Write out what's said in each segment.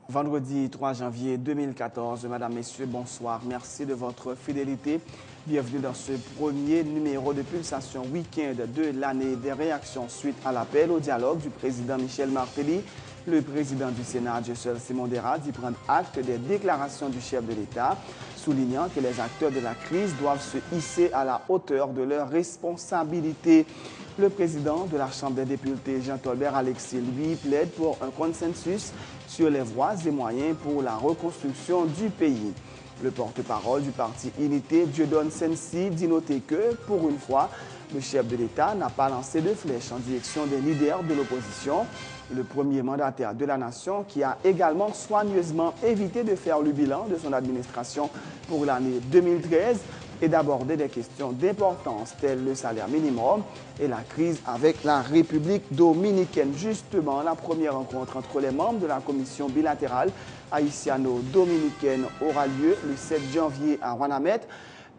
Vendredi 3 janvier 2014, Madame, Messieurs, bonsoir. Merci de votre fidélité. Bienvenue dans ce premier numéro de Pulsation Week-end de l'année des réactions suite à l'appel au dialogue du président Michel Martelly. Le président du Sénat, Jocelyn Simondera, dit prendre acte des déclarations du chef de l'État, soulignant que les acteurs de la crise doivent se hisser à la hauteur de leurs responsabilités. Le président de la Chambre des députés, Jean-Tolbert Alexis, lui, plaide pour un consensus sur les voies et moyens pour la reconstruction du pays. Le porte-parole du parti Unité, Dieudonne Sensi, dit noter que, pour une fois, le chef de l'État n'a pas lancé de flèche en direction des leaders de l'opposition. Le premier mandataire de la nation qui a également soigneusement évité de faire le bilan de son administration pour l'année 2013 et d'aborder des questions d'importance telles le salaire minimum et la crise avec la République dominicaine. Justement, la première rencontre entre les membres de la commission bilatérale haïtiano-dominicaine aura lieu le 7 janvier à Ouanamet.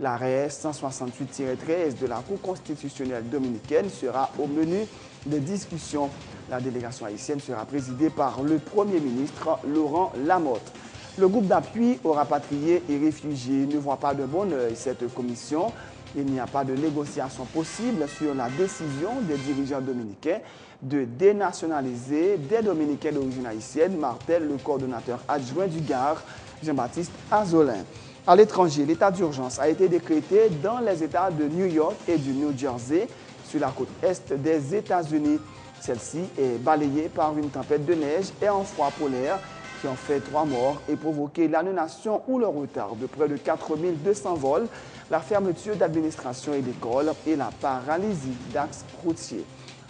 L'arrêt 168-13 de la Cour constitutionnelle dominicaine sera au menu de discussion. La délégation haïtienne sera présidée par le Premier ministre Laurent Lamotte. Le groupe d'appui aux rapatriés et réfugiés ne voit pas de bon œil cette commission. Il n'y a pas de négociation possible sur la décision des dirigeants dominicains de dénationaliser des Dominicains d'origine haïtienne, martèle le coordonnateur adjoint du GAR, Jean-Baptiste Azolin. À l'étranger, l'état d'urgence a été décrété dans les États de New York et du New Jersey, sur la côte est des États-Unis. Celle-ci est balayée par une tempête de neige et un froid polaire qui ont fait 3 morts et provoqué l'annulation ou le retard de près de 4200 vols, la fermeture d'administration et d'écoles et la paralysie d'axes routiers.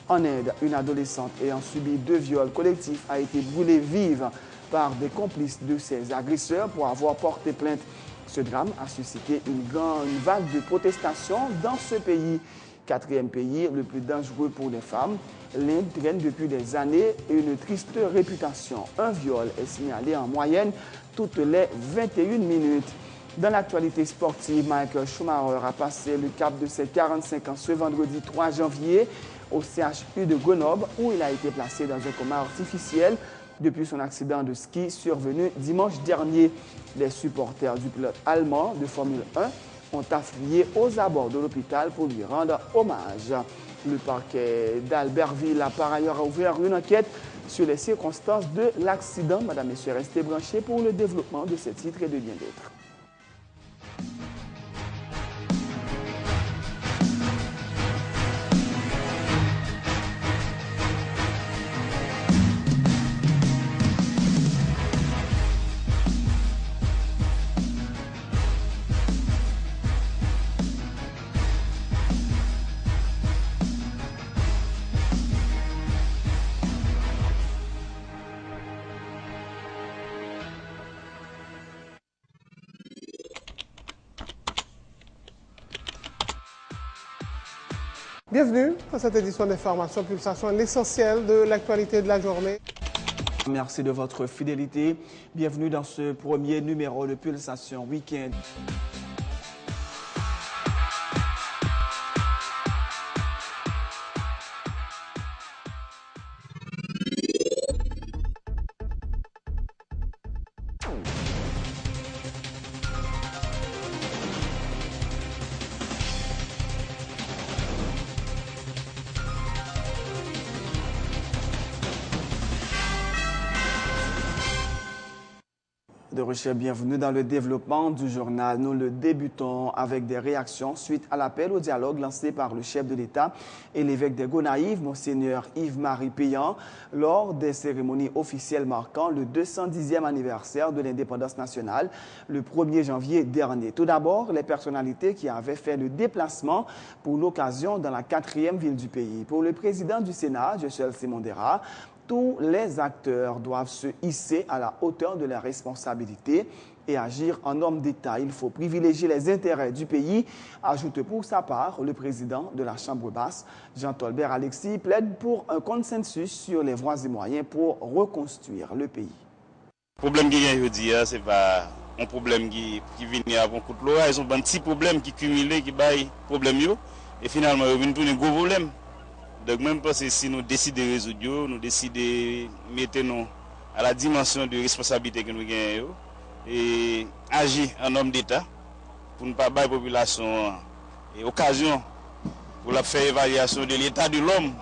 En Inde, une adolescente ayant subi 2 viols collectifs a été brûlée vive par des complices de ses agresseurs pour avoir porté plainte. Ce drame a suscité une vague de protestations dans ce pays. 4e pays le plus dangereux pour les femmes, l'Inde traîne depuis des années une triste réputation. Un viol est signalé en moyenne toutes les 21 minutes. Dans l'actualité sportive, Michael Schumacher a passé le cap de ses 45 ans ce vendredi 3 janvier au CHU de Grenoble où il a été placé dans un coma artificiel depuis son accident de ski survenu dimanche dernier. Les supporters du pilote allemand de Formule 1 ont afflué aux abords de l'hôpital pour lui rendre hommage. Le parquet d'Albertville a par ailleurs ouvert une enquête sur les circonstances de l'accident. Madame, Messieurs, restez branchés pour le développement de ces titres et de bien d'autres. Bienvenue dans cette édition d'information Pulsation, l'essentiel de l'actualité de la journée. Merci de votre fidélité. Bienvenue dans ce premier numéro de Pulsation Week-end. De recherche, bienvenue dans le développement du journal. Nous le débutons avec des réactions suite à l'appel au dialogue lancé par le chef de l'État et l'évêque des Gonaïves, Monseigneur Yves-Marie Payan, lors des cérémonies officielles marquant le 210e anniversaire de l'indépendance nationale, le 1er janvier dernier. Tout d'abord, les personnalités qui avaient fait le déplacement pour l'occasion dans la 4e ville du pays. Pour le président du Sénat, Jocelyn Simondera, tous les acteurs doivent se hisser à la hauteur de leurs responsabilités et agir en homme d'État. Il faut privilégier les intérêts du pays, ajoute pour sa part le président de la Chambre basse, Jean-Tolbert Alexis, plaide pour un consensus sur les voies et moyens pour reconstruire le pays. Le problème qu'il y a aujourd'hui, ce n'est pas un problème qui vient avant coup de loi, ils ont un petit problème qui cumulé, qui baille problème, et finalement, ils ont un gros problème. Donc même parce que si nous décidons de résoudre, nous décidons de mettre à la dimension de responsabilité que nous gagnons et agir en homme d'État pour ne pas faire la population et occasion pour la faire évaluation de l'état de l'homme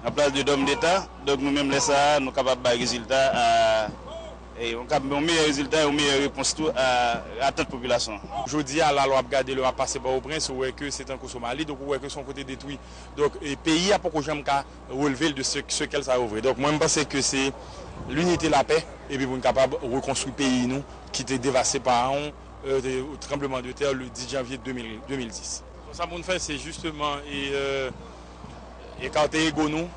en place de l'homme d'État. Donc nous-mêmes, ça, nous sommes capables de faire résultat et on a un meilleur résultat et une meilleure réponse à toute population. Aujourd'hui, la loi a gardé le passé par au prince, où que c'est un coup Somalie, donc où que son côté détruit. Donc le pays a pas que j'aime relever de ce qu'elle a ouvert. Donc moi je pense que c'est l'unité, la paix, et puis pour être capable de reconstruire le pays nous, qui était dévasté par un tremblement de terre le 10 janvier 2010. Donc, ça pour nous faire, c'est justement écarter ego nous,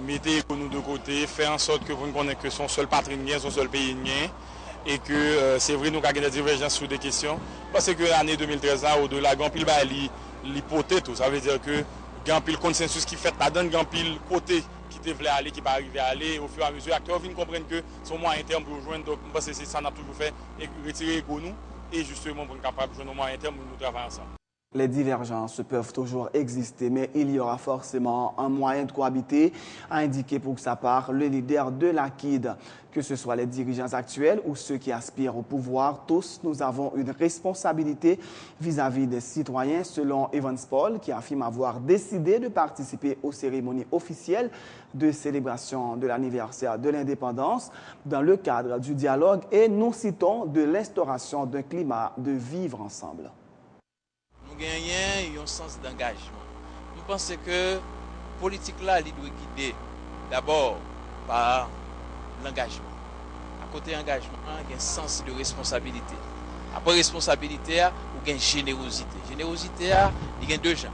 mettre ego nous de côté, faire en sorte que vous ne connaissez que son seul patrimoine, son seul pays, et que c'est vrai nous avons des divergences sur des questions. Parce que l'année 2013, au-delà, Gampil va l'hypothèse, tout. Ça veut dire que Gampil consensus qui fait là-dedans, Gampil côté qui devait aller, qui va arriver à aller, au fur et à mesure, acteurs viennent comprendre que son moyen terme pour rejoindre. Donc, c'est ça qu'on a toujours fait, et retirer ego nous, et justement pour être capable de joindre nos moyens terme pour nous travailler ensemble. Les divergences peuvent toujours exister, mais il y aura forcément un moyen de cohabiter, a indiqué pour sa part le leader de l'AKID. Que ce soit les dirigeants actuels ou ceux qui aspirent au pouvoir, tous nous avons une responsabilité vis-à-vis des citoyens, selon Evans Paul, qui affirme avoir décidé de participer aux cérémonies officielles de célébration de l'anniversaire de l'indépendance dans le cadre du dialogue et nous citons de l'instauration d'un climat de vivre ensemble. Nous gagnons un sens d'engagement. Nous pensons que la politique là, elle doit guider d'abord par l'engagement. À côté engagement, il y a un sens de responsabilité. Après responsabilité, il y a une générosité. Générosité, il y a deux gens.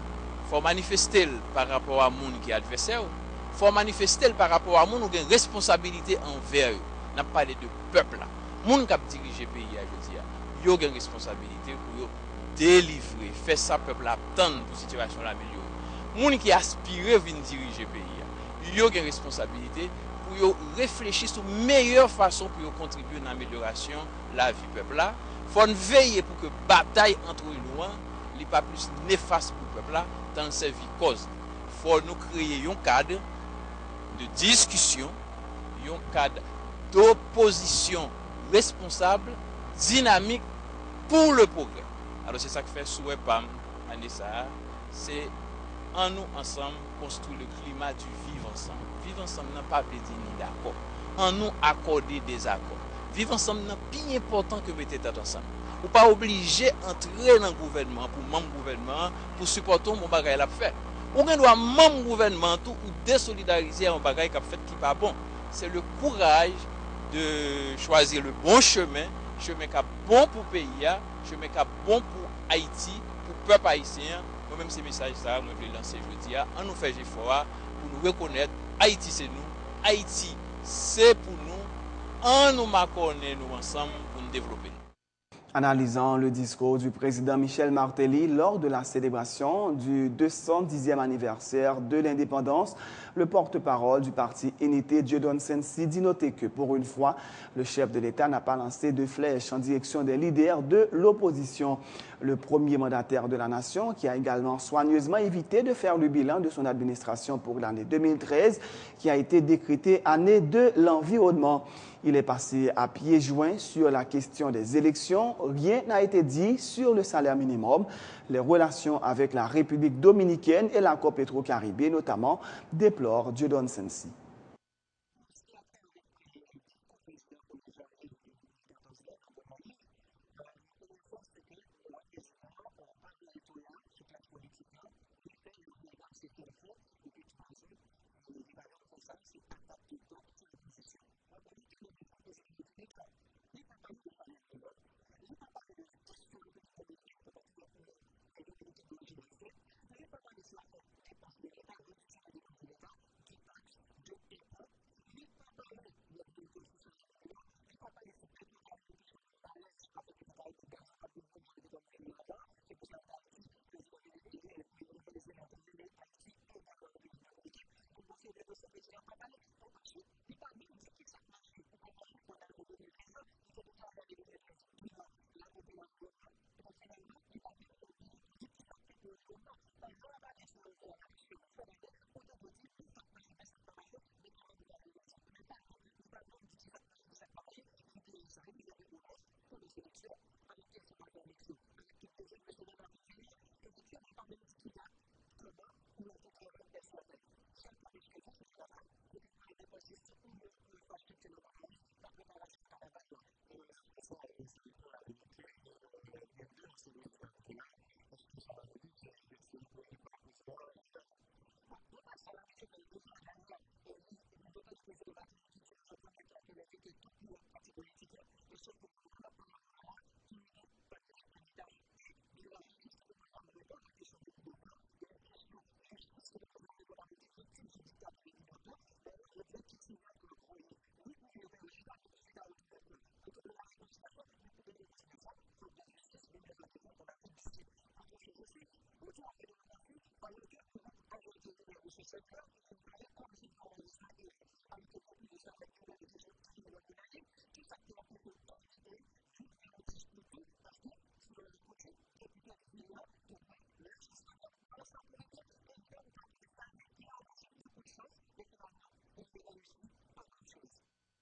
Il faut manifester par rapport à monde qui est adversaire. Il faut manifester par rapport à monde qui a une responsabilité envers eux. On a parlé de peuple là. Monde qui a dirigé le pays, je dis, il y a une responsabilité pour eux. Délivrer, faire ça peuple attendre pour situation l'améliorer. Moun qui aspire à venir diriger le pays, il y a une responsabilité pour réfléchir sur la meilleure façon pour contribuer à l'amélioration de la vie du peuple là. Il faut veiller pour que la bataille entre nous n'est pas plus néfaste pour le peuple là dans le service cause. Il faut nous créer un cadre de discussion, un cadre d'opposition responsable, dynamique pour le progrès. Alors c'est ça que fait souhait PAM, Anessa, c'est en nous ensemble construire le climat du vivre ensemble. Vivre ensemble n'a pas dire nous d'accord. En nous accorder des accords. Vivre ensemble n'est plus important que mettre tête ensemble. Ou pas obligé d'entrer dans le gouvernement pour membre gouvernement pour supporter mon bagage la fait. Ou bien doit membre gouvernement tout ou désolidariser un bagage qu'a fait qui pas bon. C'est le courage de choisir le bon chemin qui est bon pour le pays, chemin qui est bon pour Haïti, pour le peuple haïtien. Moi-même, ces messages, ça, je vais lancer aujourd'hui. On nous fait effort pour nous reconnaître Haïti, c'est nous. Haïti, c'est pour nous. On nous connaît, nous ensemble, pour nous développer. Analysant le discours du président Michel Martelly lors de la célébration du 210e anniversaire de l'indépendance, le porte-parole du parti Unité Dieudonne Sensi dit noter que pour une fois, le chef de l'État n'a pas lancé de flèches en direction des leaders de l'opposition. Le premier mandataire de la nation, qui a également soigneusement évité de faire le bilan de son administration pour l'année 2013, qui a été décrétée année de l'environnement. Il est passé à pieds joints sur la question des élections. Rien n'a été dit sur le salaire minimum, les relations avec la République dominicaine et l'accord pétro-caribé notamment, déplore Dieudonne Sensi.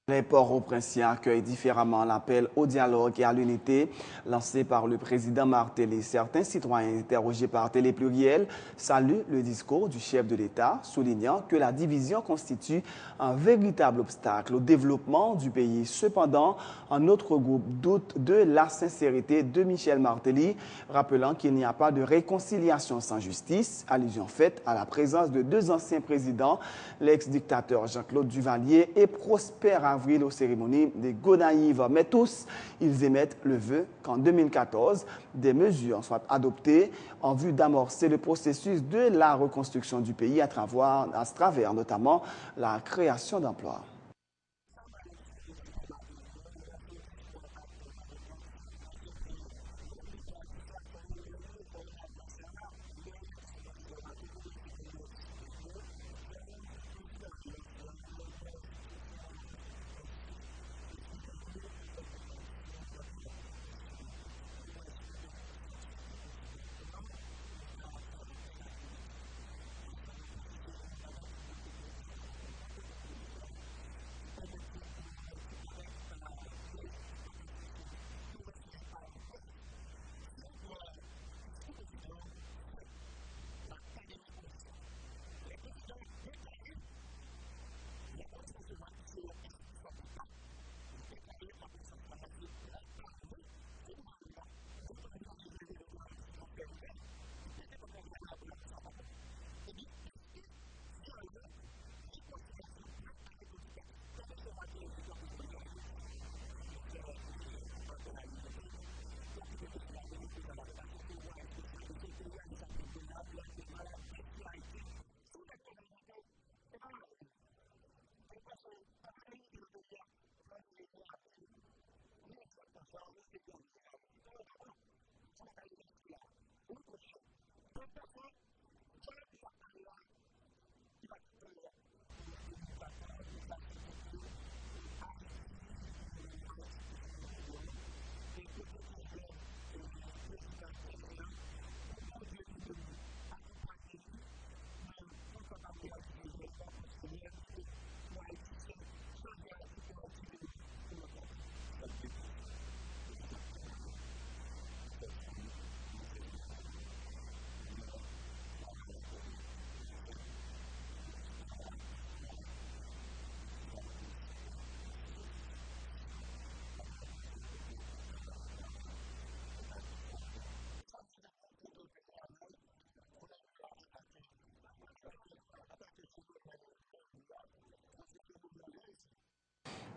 Les Port-au-Prince accueillent différemment l'appel au dialogue et à l'unité lancé par le président Martelly. Certains citoyens interrogés par Télépluriel saluent le discours du chef de l'État, soulignant que la division constitue un véritable obstacle au développement du pays. Cependant, un autre groupe doute de la sincérité de Michel Martelly, rappelant qu'il n'y a pas de réconciliation sans justice, allusion faite à la présence de deux anciens présidents, l'ex-dictateur Jean-Claude Duvalier et Prosper Avril aux cérémonies des Gonaïves. Mais tous, ils émettent le vœu qu'en 2014, des mesures soient adoptées en vue d'amorcer le processus de la reconstruction du pays à travers notamment la création d'emplois.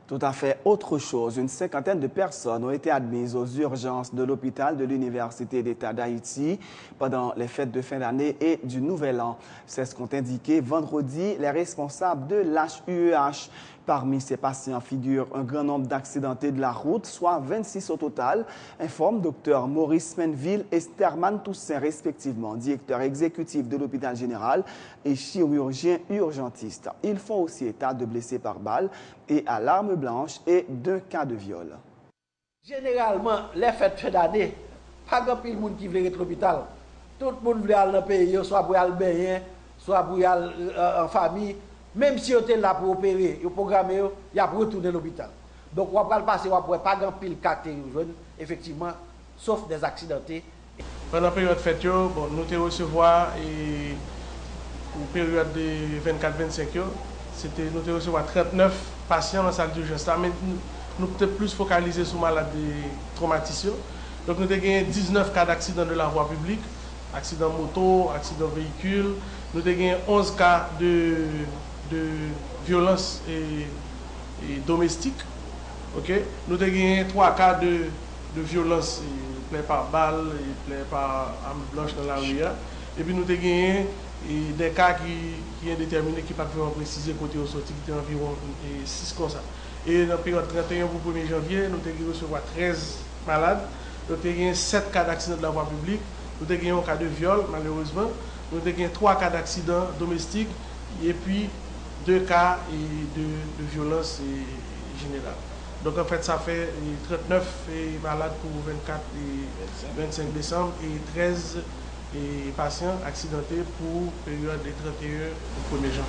Tout à fait autre chose. Une cinquantaine de personnes ont été admises aux urgences de l'hôpital de l'Université d'État d'Haïti pendant les fêtes de fin d'année et du Nouvel An. C'est ce qu'ont indiqué vendredi les responsables de l'HUEH. Parmi ces patients figure un grand nombre d'accidentés de la route, soit 26 au total, informe Dr Maurice Menville et Sterman Toussaint, respectivement, directeur exécutif de l'hôpital général et chirurgien urgentiste. Ils font aussi état de blessés par balle et à l'arme blanche et d'un cas de viol. Généralement, les fêtes de fin d'année, pas grand pile monde qui veut être à l'hôpital. Tout le monde veut aller dans le pays, soit pour aller baigner, soit pour aller en famille. Même si on est là pour opérer, on programme, il y a pour retourner à l'hôpital. Donc, on va passer, on va pas grand pile caractère effectivement, sauf des accidentés. Pendant la période de fête, bon, nous te recevoir et pour la période de 24-25, nous te recevoir 39 patients dans la salle d'urgence. Mais nous peut-être plus focalisés sur les malades traumatisés. Donc, nous avons gagné 19 cas d'accident de la voie publique, accident moto, accident véhicule. Nous avons gagné 11 cas de violence et domestique. Okay? Nous avons gagné 3 cas de violence plaie par balle et plaie par arme blanche dans la rue. Et puis nous avons gagné des cas qui sont déterminés, qui ne sont pas vraiment précisés côté au sorti, qui étaient environ 6 comme ça. Et dans la période 31 pour 1er janvier, nous avons recevoir 13 malades. Nous avons gagné 7 cas d'accident de la voie publique. Nous avons gagné un cas de viol, malheureusement. Nous avons gagné 3 cas d'accident domestique et puis 2 cas de violence générale. Donc en fait, ça fait 39 malades pour 24 et 25 décembre et 13 patients accidentés pour période des 31 au 1er janvier.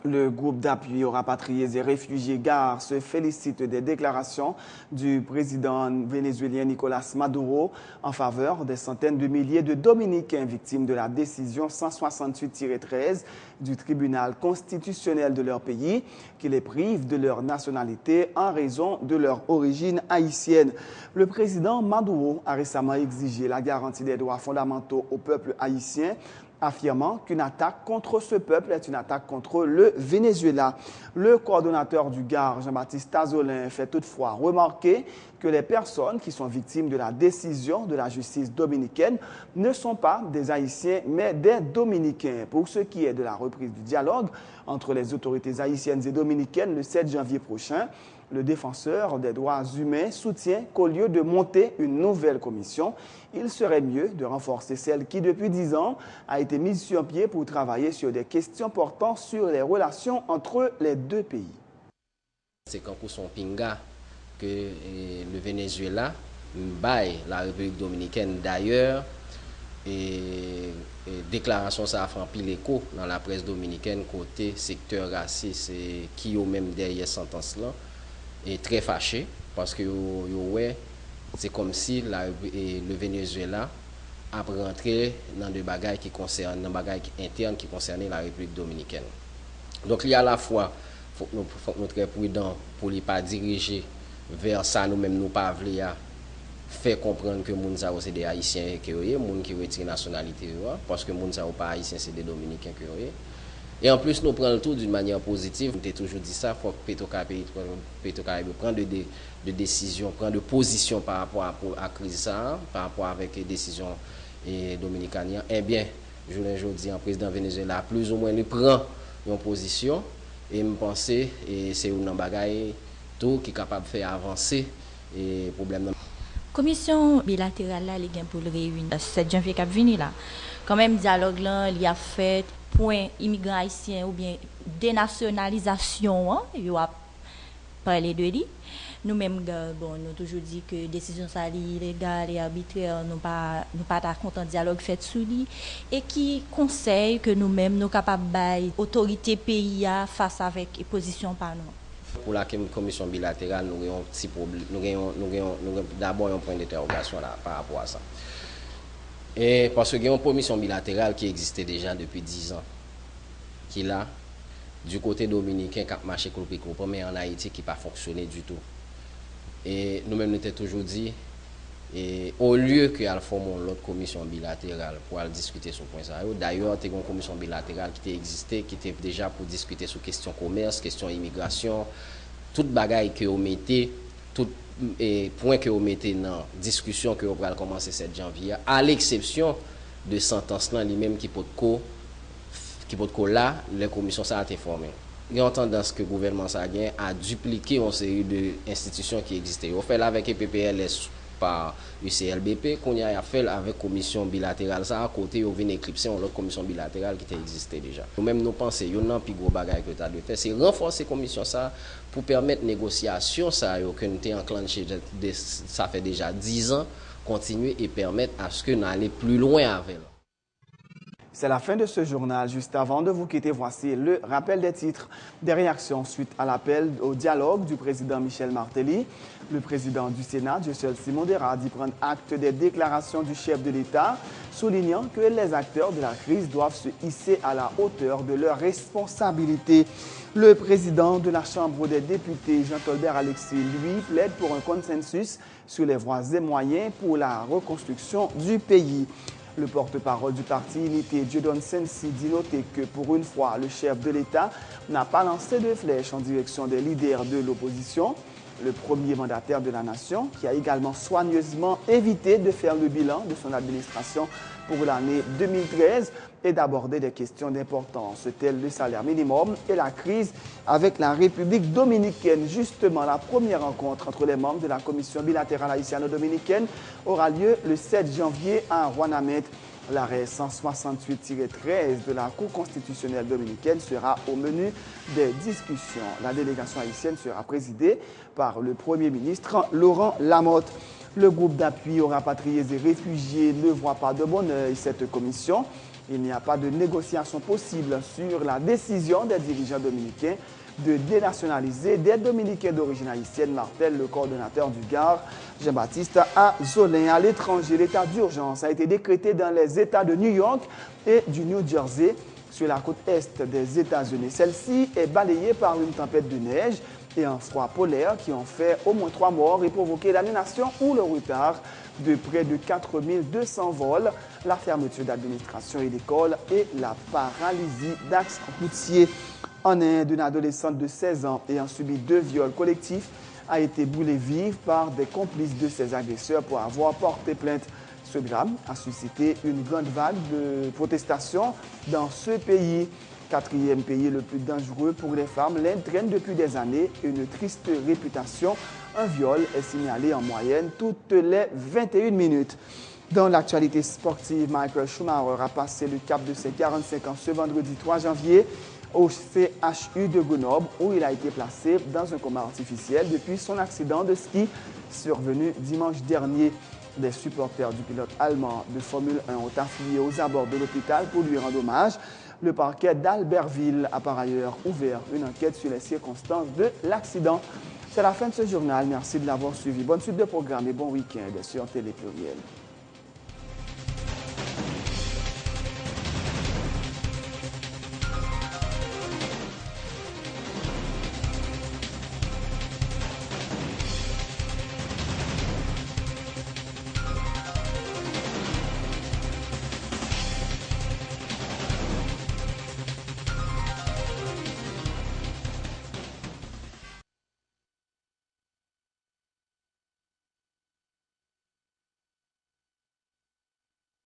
Le groupe d'appui aux rapatriés et réfugiés GAR se félicite des déclarations du président vénézuélien Nicolás Maduro en faveur des centaines de milliers de Dominicains victimes de la décision 168-13 du tribunal constitutionnel de leur pays qui les prive de leur nationalité en raison de leur origine haïtienne. Le président Maduro a récemment exigé la garantie des droits fondamentaux au peuple haïtien, affirmant qu'une attaque contre ce peuple est une attaque contre le Venezuela. Le coordonnateur du GAR, Jean-Baptiste Tazolin, fait toutefois remarquer que les personnes qui sont victimes de la décision de la justice dominicaine ne sont pas des Haïtiens, mais des Dominicains. Pour ce qui est de la reprise du dialogue entre les autorités haïtiennes et dominicaines le 7 janvier prochain, le défenseur des droits humains soutient qu'au lieu de monter une nouvelle commission, il serait mieux de renforcer celle qui, depuis 10 ans, a été mise sur pied pour travailler sur des questions portant sur les relations entre les deux pays. C'est quand son pinga que le Venezuela baille la République dominicaine d'ailleurs et déclaration ça a fait pile écho dans la presse dominicaine côté secteur raciste qui au même derrière sentence là est très fâché parce que ouais, c'est comme si le Venezuela a rentré dans des bagages qui concernent dans bagages internes qui concernaient la République dominicaine. Donc il y a à la fois faut que nous très prudents pour ne pas diriger vers ça nous-mêmes nous pas vouloir faire comprendre que moun sa c'est des haïtiens qui moun qui retire nationalité parce que moun sa pas haïtien c'est des dominicains qui et en plus nous prenons le tout d'une manière positive. J'ai toujours dit ça, faut que Petro-Caraïbes prenne de décisions, prenne de position par rapport à la crise ça, par rapport avec les décisions dominicaines. Eh bien, je l'ai dit en président Venezuela plus ou moins il prend une position et je pense que c'est un bagage tout qui est capable de faire avancer les problèmes. Commission bilatérale là, les gains pour le réunir 7 janvier qui vient là. Quand même dialogue là, il y a fait point immigrants haïtiens ou bien dénationalisation, il a parlé de lui. Nous-mêmes, bon, nous avons toujours dit que décision ça illégale et arbitraire, nous pas contents dialogue fait sous lui et qui conseille que nous-mêmes nous capables de autorité pays face avec position par nous. Pour la commission bilatérale, nous avons un petit problème. Nous avons d'abord un point d'interrogation là par rapport à ça. Et parce qu'il y a une commission bilatérale qui existait déjà depuis 10 ans, qui là, du côté dominicain, qui a marché mais en Haïti, qui n'a pas fonctionné du tout. Et nous-mêmes, nous avons toujours dit, et au lieu qu'il y ait l'autre commission bilatérale pour aller discuter sur ce point, d'ailleurs, il y a une commission bilatérale qui existait, qui était déjà pour discuter sur questions commerce, questions immigration, toute bagaille que vous mettez, tout et point que vous mettez dans la discussion que vous allez commencer 7 janvier, à l'exception de sentence là lui-même qui peut là, les commissions ça a été formées. Il y a une tendance que le gouvernement ça a dupliqué une série d'institutions qui existaient. On fait là avec PPLS par UCLBP, qu'on a fait avec commission bilatérale ça à côté, on vient éclipser une autre commission bilatérale qui existait déjà. Nous-mêmes nous pensons qu'il y a un plus gros bagage que tu as de faire, c'est renforcer commission ça pour permettre négociation ça que nous avons enclenché ça fait déjà 10 ans, continuer et permettre à ce que nous allions plus loin avec. C'est la fin de ce journal. Juste avant de vous quitter, voici le rappel des titres. Des réactions suite à l'appel au dialogue du président Michel Martelly. Le président du Sénat, Dieuseul Simon Dera, dit prendre acte des déclarations du chef de l'État, soulignant que les acteurs de la crise doivent se hisser à la hauteur de leurs responsabilités. Le président de la Chambre des députés, Jean-Tolbert Alexis, lui, plaide pour un consensus sur les voies et moyens pour la reconstruction du pays. Le porte-parole du parti Unité, Dieudonne Sensi, dit noter que pour une fois, le chef de l'État n'a pas lancé de flèche en direction des leaders de l'opposition. Le premier mandataire de la nation, qui a également soigneusement évité de faire le bilan de son administration pour l'année 2013 et d'aborder des questions d'importance telles le salaire minimum et la crise avec la République dominicaine. Justement, la première rencontre entre les membres de la commission bilatérale haïtiano-dominicaine aura lieu le 7 janvier à Rouanamet. L'arrêt 168-13 de la Cour constitutionnelle dominicaine sera au menu des discussions. La délégation haïtienne sera présidée par le Premier ministre Laurent Lamotte. Le groupe d'appui aux rapatriés et réfugiés ne voit pas de bon œil cette commission. Il n'y a pas de négociation possible sur la décision des dirigeants dominicains de dénationaliser des Dominicains d'origine haïtienne, martèle le coordonnateur du Gard, Jean-Baptiste Azolin. À l'étranger, l'état d'urgence a été décrété dans les États de New York et du New Jersey, sur la côte est des États-Unis. Celle-ci est balayée par une tempête de neige et un froid polaire qui ont fait au moins 3 morts et provoqué l'annulation ou le retard de près de 4200 vols, la fermeture d'administration et d'écoles et la paralysie d'axes routiers. En Inde, une adolescente de 16 ans ayant subi 2 viols collectifs a été brûlée vive par des complices de ses agresseurs pour avoir porté plainte. Ce drame a suscité une grande vague de protestations dans ce pays. 4e pays le plus dangereux pour les femmes, l'Inde traîne depuis des années une triste réputation. Un viol est signalé en moyenne toutes les 21 minutes. Dans l'actualité sportive, Michael Schumacher a passé le cap de ses 45 ans ce vendredi 3 janvier au CHU de Grenoble, où il a été placé dans un coma artificiel depuis son accident de ski survenu dimanche dernier. Des supporters du pilote allemand de Formule 1 ont afflué aux abords de l'hôpital pour lui rendre hommage. Le parquet d'Albertville a par ailleurs ouvert une enquête sur les circonstances de l'accident. C'est la fin de ce journal. Merci de l'avoir suivi. Bonne suite de programme et bon week-end sur Télé Pluriel.